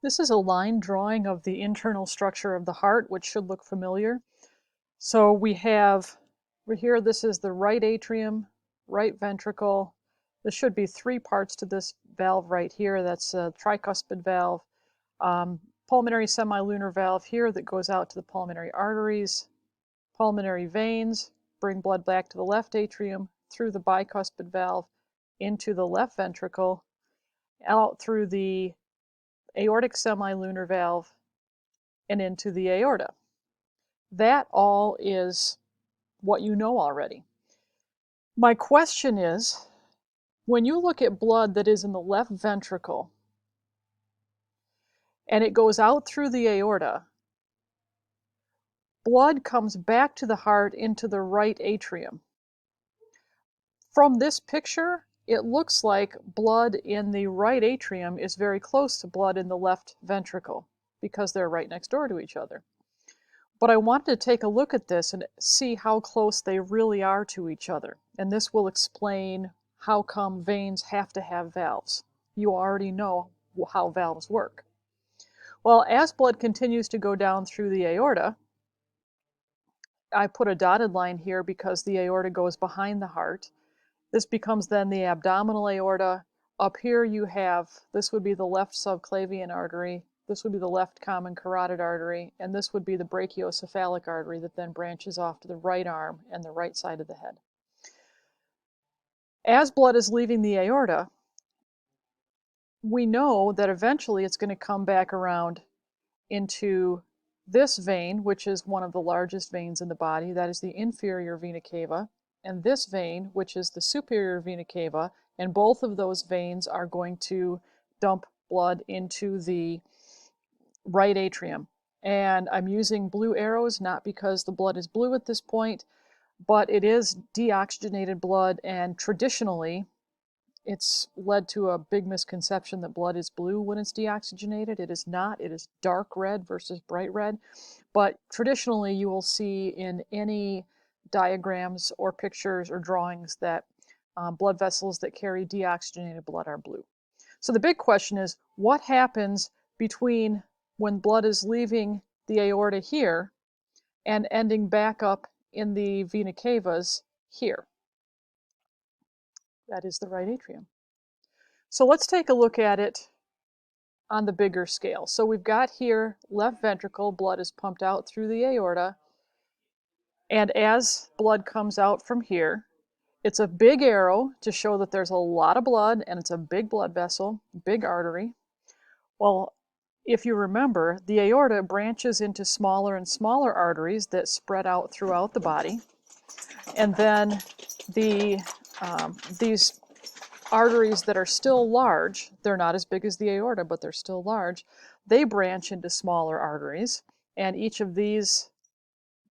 This is a line drawing of the internal structure of the heart, which should look familiar. So we have, here, this is the right atrium, right ventricle. There should be three parts to this valve right here. That's a tricuspid valve, pulmonary semilunar valve here that goes out to the pulmonary arteries, pulmonary veins, bring blood back to the left atrium, through the bicuspid valve, into the left ventricle, out through the aortic semilunar valve, and into the aorta. That all is what you know already. My question is, when you look at blood that is in the left ventricle and it goes out through the aorta, blood comes back to the heart into the right atrium. From this picture, it looks like blood in the right atrium is very close to blood in the left ventricle because they're right next door to each other. But I wanted to take a look at this and see how close they really are to each other. And this will explain how come veins have to have valves. You already know how valves work. Well, as blood continues to go down through the aorta, I put a dotted line here because the aorta goes behind the heart. This becomes then the abdominal aorta. Up here you have, this would be the left subclavian artery, this would be the left common carotid artery, and this would be the brachiocephalic artery that then branches off to the right arm and the right side of the head. As blood is leaving the aorta, we know that eventually it's going to come back around into this vein, which is one of the largest veins in the body. That is the inferior vena cava. And this vein, which is the superior vena cava, and both of those veins are going to dump blood into the right atrium. And I'm using blue arrows, not because the blood is blue at this point, but it is deoxygenated blood, and traditionally, it's led to a big misconception that blood is blue when it's deoxygenated. It is not. It is dark red versus bright red. But traditionally, you will see in any diagrams or pictures or drawings that blood vessels that carry deoxygenated blood are blue. So the big question is, what happens between when blood is leaving the aorta here and ending back up in the vena cavas here? That is the right atrium. So let's take a look at it on the bigger scale. So we've got here left ventricle, blood is pumped out through the aorta, and as blood comes out from here, it's a big arrow to show that there's a lot of blood and it's a big blood vessel, big artery. Well, if you remember, the aorta branches into smaller and smaller arteries that spread out throughout the body. And then these arteries that are still large, they're not as big as the aorta, but they're still large, they branch into smaller arteries. And each of these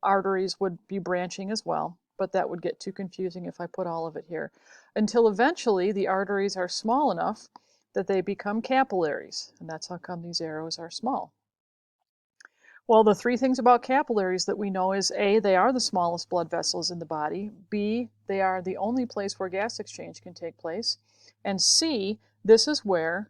arteries would be branching as well, but that would get too confusing if I put all of it here. Until eventually the arteries are small enough that they become capillaries, and that's how come these arrows are small. Well, the three things about capillaries that we know is A, they are the smallest blood vessels in the body, B, they are the only place where gas exchange can take place, and C, this is where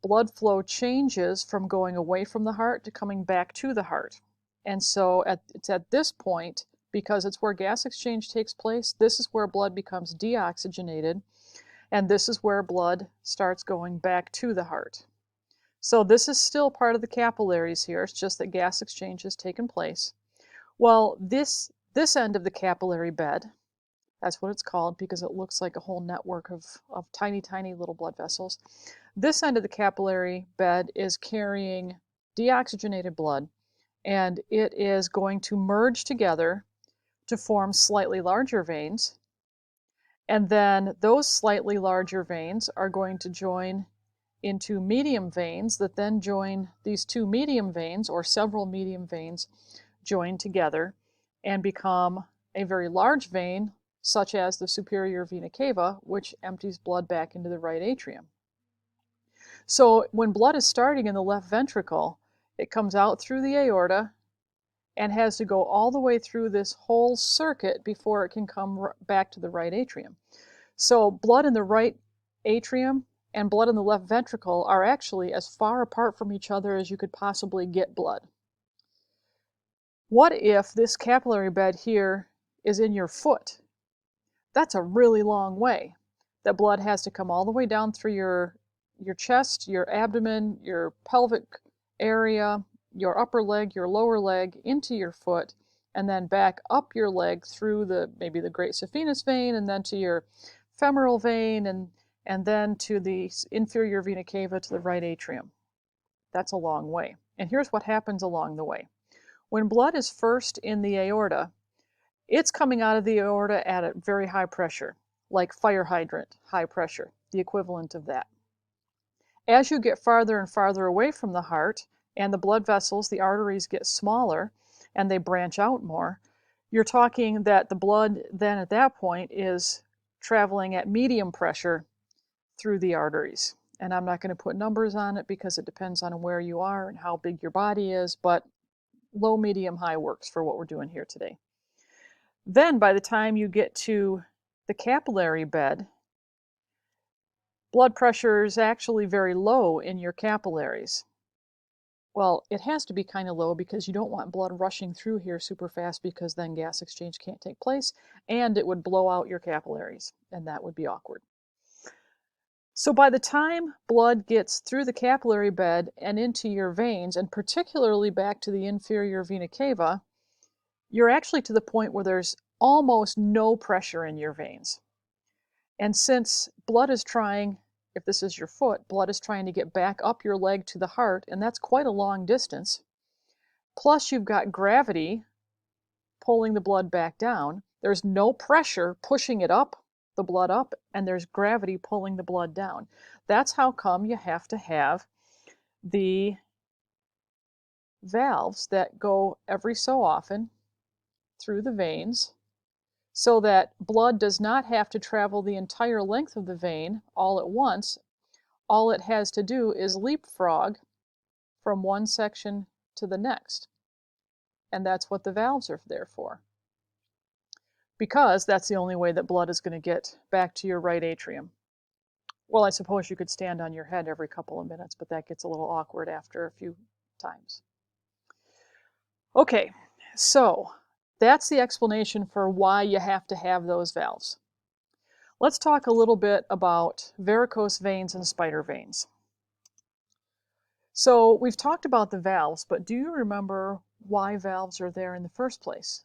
blood flow changes from going away from the heart to coming back to the heart. And so it's at this point, because it's where gas exchange takes place, this is where blood becomes deoxygenated, and this is where blood starts going back to the heart. So this is still part of the capillaries here, it's just that gas exchange has taken place. Well, this end of the capillary bed, that's what it's called because it looks like a whole network of tiny, tiny little blood vessels. This end of the capillary bed is carrying deoxygenated blood, and it is going to merge together to form slightly larger veins. And then those slightly larger veins are going to join into medium veins that then join these two medium veins, or several medium veins join together and become a very large vein, such as the superior vena cava, which empties blood back into the right atrium. So when blood is starting in the left ventricle, it comes out through the aorta and has to go all the way through this whole circuit before it can come back to the right atrium. So blood in the right atrium and blood in the left ventricle are actually as far apart from each other as you could possibly get blood. What if this capillary bed here is in your foot? That's a really long way. That blood has to come all the way down through your chest, your abdomen, your pelvic area, your upper leg, your lower leg, into your foot, and then back up your leg through maybe the great saphenous vein, and then to your femoral vein, and then to the inferior vena cava to the right atrium. That's a long way. And here's what happens along the way. When blood is first in the aorta, it's coming out of the aorta at a very high pressure, like fire hydrant high pressure, the equivalent of that. As you get farther and farther away from the heart, and the blood vessels, the arteries get smaller, and they branch out more, you're talking that the blood then at that point is traveling at medium pressure through the arteries. And I'm not going to put numbers on it because it depends on where you are and how big your body is, but low, medium, high works for what we're doing here today. Then by the time you get to the capillary bed, blood pressure is actually very low in your capillaries. Well, it has to be kind of low because you don't want blood rushing through here super fast because then gas exchange can't take place and it would blow out your capillaries and that would be awkward. So by the time blood gets through the capillary bed and into your veins, and particularly back to the inferior vena cava, you're actually to the point where there's almost no pressure in your veins. And since blood is trying, if this is your foot, blood is trying to get back up your leg to the heart, and that's quite a long distance. Plus you've got gravity pulling the blood back down. There's no pressure pushing it up, the blood up, and there's gravity pulling the blood down. That's how come you have to have the valves that go every so often through the veins so that blood does not have to travel the entire length of the vein all at once. All it has to do is leapfrog from one section to the next. And that's what the valves are there for. Because that's the only way that blood is going to get back to your right atrium. Well, I suppose you could stand on your head every couple of minutes, but that gets a little awkward after a few times. Okay, so that's the explanation for why you have to have those valves. Let's talk a little bit about varicose veins and spider veins. So we've talked about the valves, but do you remember why valves are there in the first place?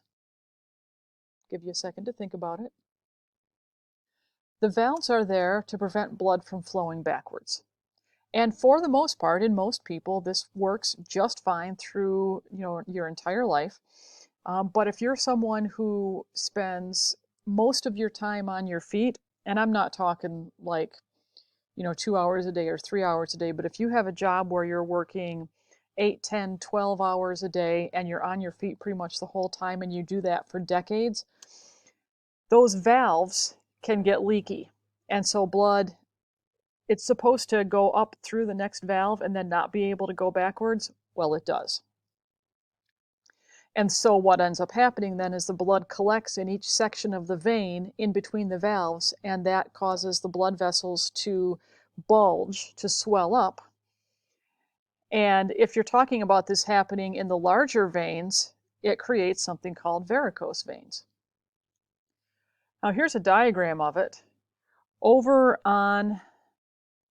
Give you a second to think about it. The valves are there to prevent blood from flowing backwards. And for the most part, in most people, this works just fine through your entire life. But if you're someone who spends most of your time on your feet, and I'm not talking like 2 hours a day or 3 hours a day, but if you have a job where you're working 8, 10, 12 hours a day and you're on your feet pretty much the whole time and you do that for decades, those valves can get leaky. And so blood, it's supposed to go up through the next valve and then not be able to go backwards. Well, it does. And so what ends up happening then is the blood collects in each section of the vein in between the valves, and that causes the blood vessels to bulge, to swell up. And if you're talking about this happening in the larger veins, it creates something called varicose veins. Now here's a diagram of it. Over on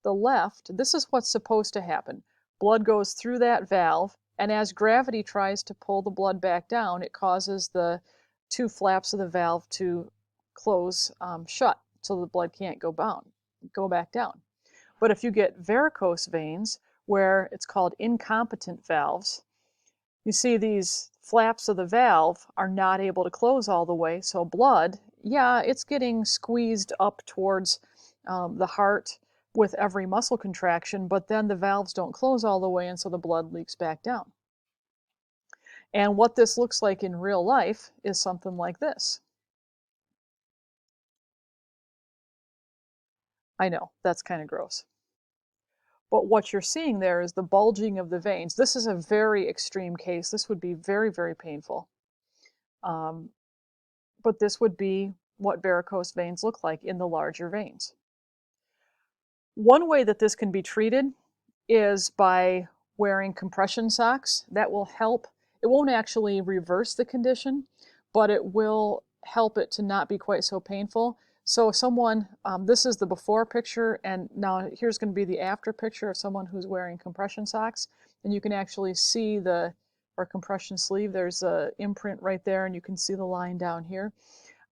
the left, this is what's supposed to happen. Blood goes through that valve, and as gravity tries to pull the blood back down, it causes the two flaps of the valve to close shut, so the blood can't go back down. But if you get varicose veins, where it's called incompetent valves, you see these flaps of the valve are not able to close all the way, so blood, yeah, it's getting squeezed up towards the heart with every muscle contraction, but then the valves don't close all the way, and so the blood leaks back down. And what this looks like in real life is something like this. I know, that's kind of gross. But what you're seeing there is the bulging of the veins. This is a very extreme case. This would be very, very painful. But this would be what varicose veins look like in the larger veins. One way that this can be treated is by wearing compression socks. That will help. It won't actually reverse the condition, but it will help it to not be quite so painful. So someone, this is the before picture, and now here's going to be the after picture of someone who's wearing compression socks. And you can actually see or compression sleeve, there's a imprint right there, and you can see the line down here.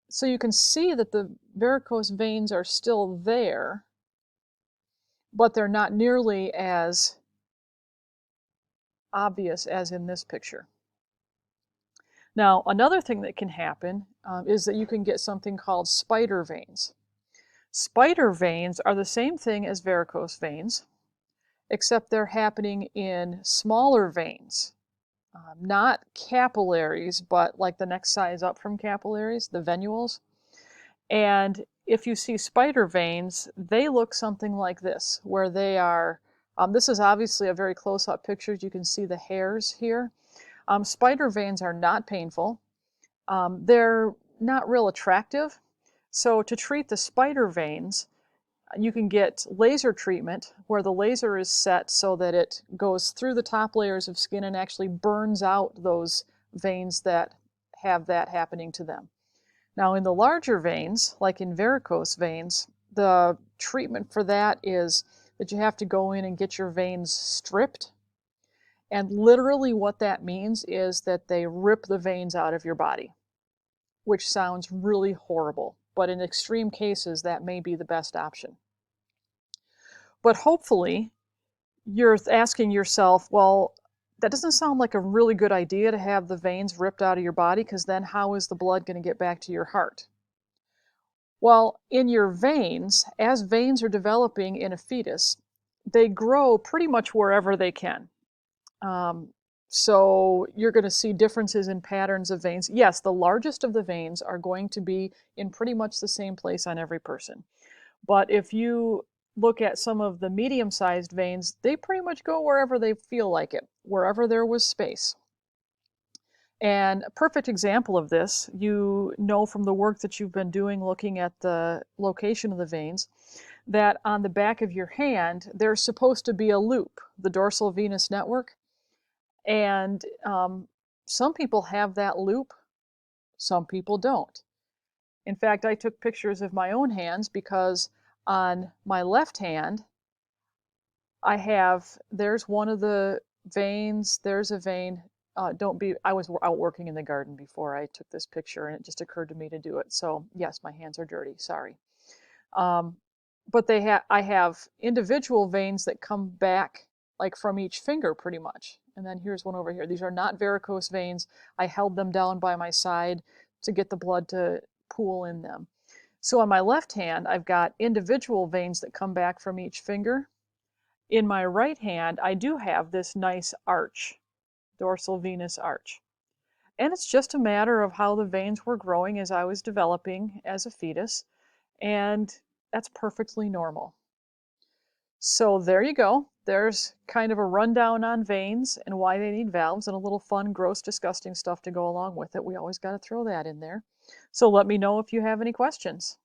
So you can see that the varicose veins are still there, but they're not nearly as obvious as in this picture. Now, another thing that can happen is that you can get something called spider veins. Spider veins are the same thing as varicose veins, except they're happening in smaller veins. Not capillaries, but like the next size up from capillaries, the venules. And if you see spider veins, they look something like this, where they are, this is obviously a very close-up picture. You can see the hairs here. Spider veins are not painful. They're not real attractive. So to treat the spider veins, you can get laser treatment where the laser is set so that it goes through the top layers of skin and actually burns out those veins that have that happening to them. Now in the larger veins, like in varicose veins, the treatment for that is that you have to go in and get your veins stripped. And literally what that means is that they rip the veins out of your body, which sounds really horrible. But in extreme cases, that may be the best option. But hopefully, you're asking yourself, well, that doesn't sound like a really good idea to have the veins ripped out of your body, because then how is the blood going to get back to your heart? Well, in your veins, as veins are developing in a fetus, they grow pretty much wherever they can. So you're going to see differences in patterns of veins. Yes, the largest of the veins are going to be in pretty much the same place on every person. But if you look at some of the medium-sized veins, they pretty much go wherever they feel like it, wherever there was space. And a perfect example of this, you know from the work that you've been doing looking at the location of the veins, that on the back of your hand, there's supposed to be a loop, the dorsal venous network. And some people have that loop, some people don't. In fact, I took pictures of my own hands because on my left hand, there's one of the veins, there's a vein. I was out working in the garden before I took this picture, and it just occurred to me to do it. So yes, my hands are dirty, sorry. But I have individual veins that come back like from each finger pretty much. And then here's one over here. These are not varicose veins. I held them down by my side to get the blood to pool in them. So on my left hand, I've got individual veins that come back from each finger. In my right hand, I do have this nice arch, dorsal venous arch. And it's just a matter of how the veins were growing as I was developing as a fetus. And that's perfectly normal. So there you go. There's kind of a rundown on veins and why they need valves, and a little fun, gross, disgusting stuff to go along with it. We always got to throw that in there. So let me know if you have any questions.